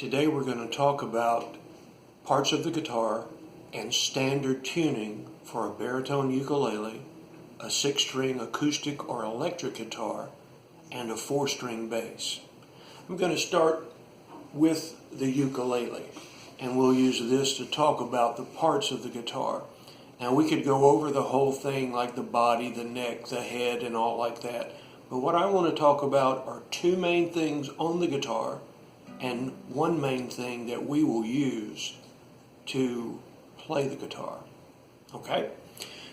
Today we're going to talk about parts of the guitar and standard tuning for a baritone ukulele, a 6-string acoustic or electric guitar, and a 4-string bass. I'm going to start with the ukulele, and we'll use this to talk about the parts of the guitar. Now we could go over the whole thing, like the body, the neck, the head, and all like that. But what I want to talk about are two main things on the guitar and one main thing that we will use to play the guitar. Okay?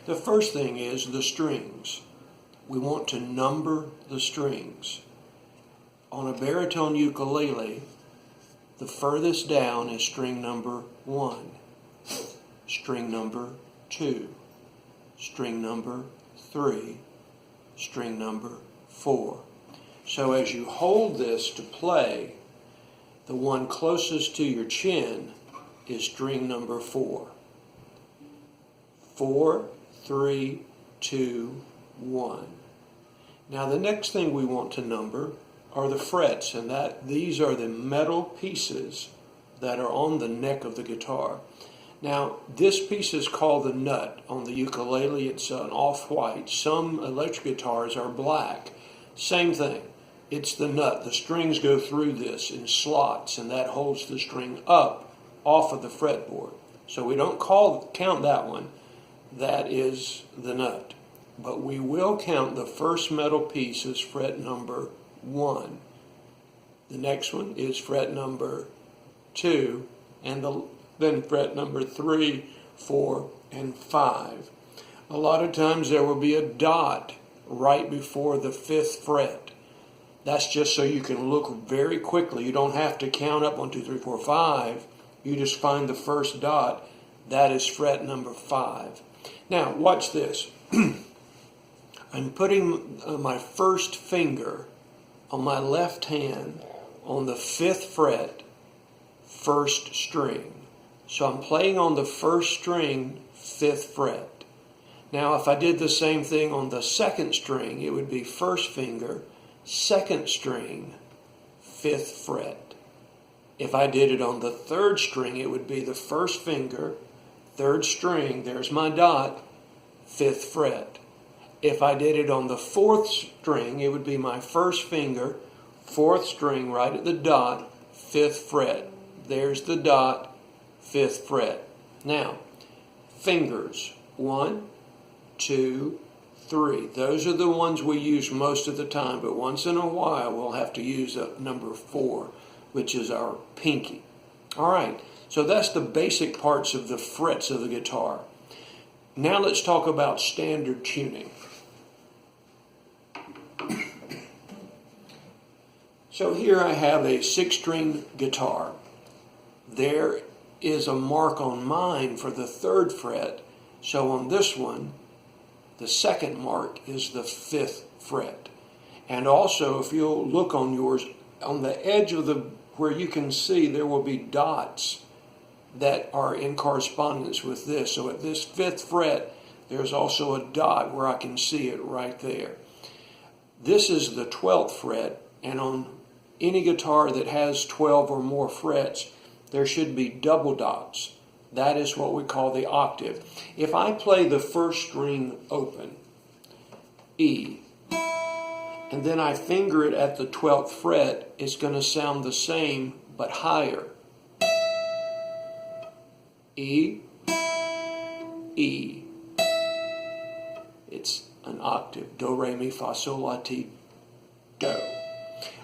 The first thing is the strings. We want to number the strings. On a baritone ukulele, the furthest down is string number 1, string number 2, string number 3, string number 4. So as you hold this to play, the one closest to your chin is string number 4. 4, 3, 2, 1. Now the next thing we want to number are the frets, and these are the metal pieces that are on the neck of the guitar. Now this piece is called the nut. On the ukulele it's an off-white. Some electric guitars are black. Same thing. It's the nut. The strings go through this in slots, and that holds the string up off of the fretboard. So we don't count that one. That is the nut. But we will count the first metal piece as fret number 1. The next one is fret number 2, and then fret number 3, 4, and 5. A lot of times there will be a dot right before the 5th fret. That's just so you can look very quickly. You don't have to count up 1, 2, 3, 4, 5. You just find the first dot. That is fret number 5. Now, watch this. I'm putting my first finger on my left hand on the 5th fret, 1st string. So I'm playing on the 1st string, 5th fret. Now if I did the same thing on the 2nd string, it would be 1st finger, 2nd string, 5th fret. If I did it on the 3rd string, it would be the 1st finger, 3rd string, there's my dot, 5th fret. If I did it on the 4th string, it would be my 1st finger, 4th string, right at the dot, 5th fret. There's the dot, 5th fret. Now, fingers, 1, 2, 3. Those are the ones we use most of the time, but once in a while we'll have to use number 4, which is our pinky. All right, so that's the basic parts of the frets of the guitar. Now let's talk about standard tuning. So here I have a 6-string guitar. There is a mark on mine for the 3rd fret, so on this one, the 2nd mark is the 5th fret. And also, if you'll look on yours, on the edge of where you can see, there will be dots that are in correspondence with this. So at this 5th fret, there's also a dot where I can see it right there. This is the 12th fret, and on any guitar that has 12 or more frets, there should be double dots. That is what we call the octave. If I play the 1st string open, E, and then I finger it at the 12th fret, it's going to sound the same but higher. E, E. It's an octave. Do, re, mi, fa, sol, la, ti, do.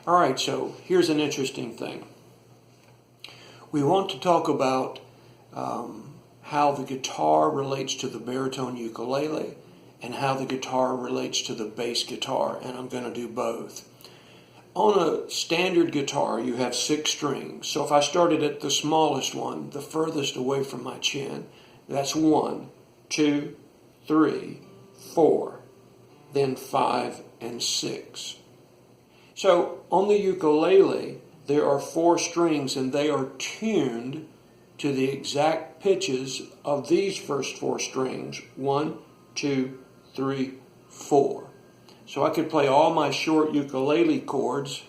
All right, so here's an interesting thing. We want to talk about how the guitar relates to the baritone ukulele and how the guitar relates to the bass guitar, and I'm going to do both. On a standard guitar, you have 6 strings. So if I started at the smallest one, the furthest away from my chin, that's 1, 2, 3, 4, then 5 and 6. So on the ukulele, there are 4 strings, and they are tuned to the exact pitches of these first 4 strings. 1, 2, 3, 4. So I could play all my short ukulele chords,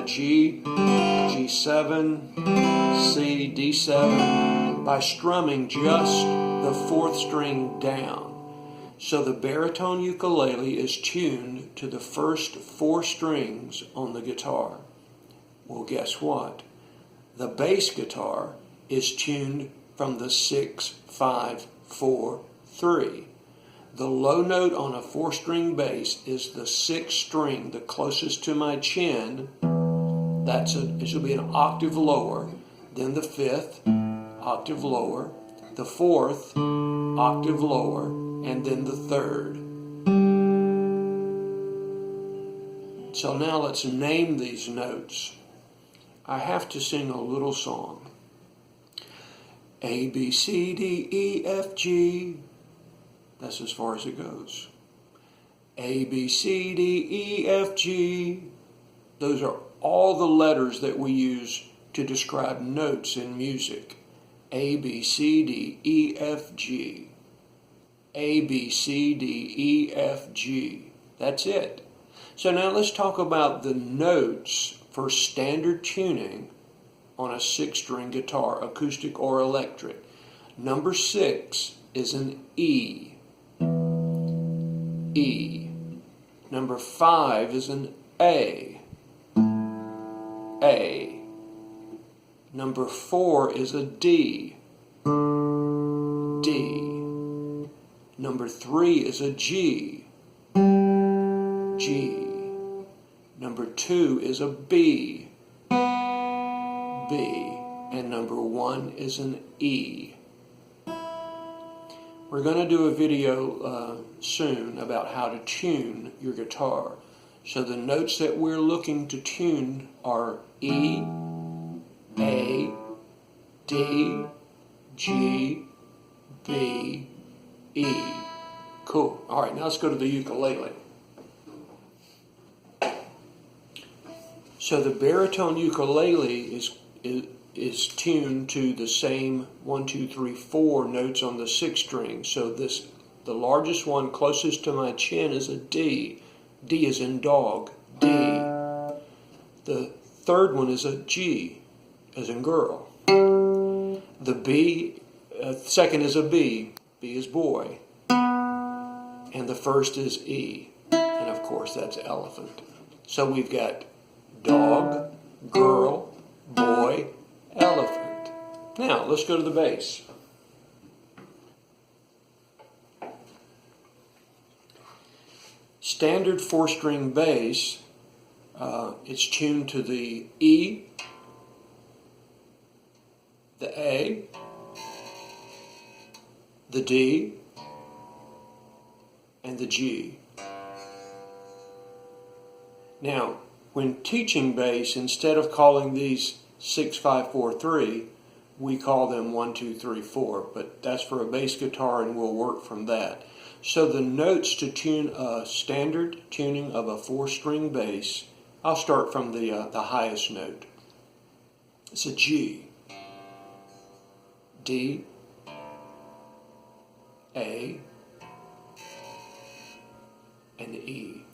G, G7, C, D7 by strumming just the fourth string down. So the baritone ukulele is tuned to the first four strings on the guitar. Well, guess what? The bass guitar is tuned from the 6, 5, 4, 3. The low note on a four-string bass is the sixth string, the closest to my chin. It should be an octave lower. Then the fifth, octave lower. The fourth, octave lower. And then the third. So now let's name these notes. I have to sing a little song. A, B, C, D, E, F, G. That's as far as it goes. A, B, C, D, E, F, G. Those are all the letters that we use to describe notes in music. A, B, C, D, E, F, G. A, B, C, D, E, F, G. That's it. So now let's talk about the notes for standard tuning on a six-string guitar, acoustic or electric. Number 6 is an E. E. Number 5 is an A. A. Number 4 is a D. D. Number 3 is a G. G. Number 2 is a B. B. And number 1 is an E. We're going to do a video soon about how to tune your guitar. So the notes that we're looking to tune are E, A, D, G, B, E. Cool. All right, now let's go to the ukulele. So the baritone ukulele is tuned to the same 1, 2, 3, 4 notes on the sixth string. So the largest one closest to my chin is a D. D is in dog. D. The third one is a G, as in girl. The B, second is a B. B is boy. And the first is E. And of course that's elephant. So we've got dog, girl, boy, elephant. Now, let's go to the bass. Standard four-string bass, it's tuned to the E, the A, the D, and the G. Now, when teaching bass, instead of calling these 6, 5, 4, 3, we call them 1, 2, 3, 4, but that's for a bass guitar and we'll work from that. So the notes to tune a standard tuning of a four-string bass, I'll start from the highest note. It's a G, D, A, and E.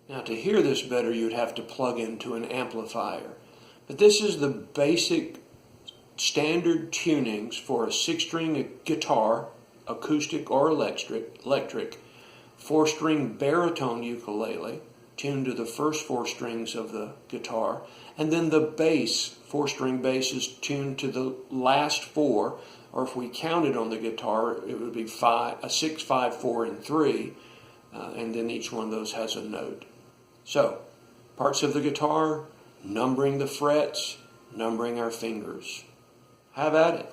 Now to hear this better, you'd have to plug into an amplifier. But this is the basic standard tunings for a six-string guitar, acoustic or electric, four-string baritone ukulele, tuned to the first four strings of the guitar, and then the bass, four-string bass, is tuned to the last four, or if we counted on the guitar, it would be 6, 5, 4, and 3, and then each one of those has a note. So, parts of the guitar, numbering the frets, numbering our fingers. Have at it.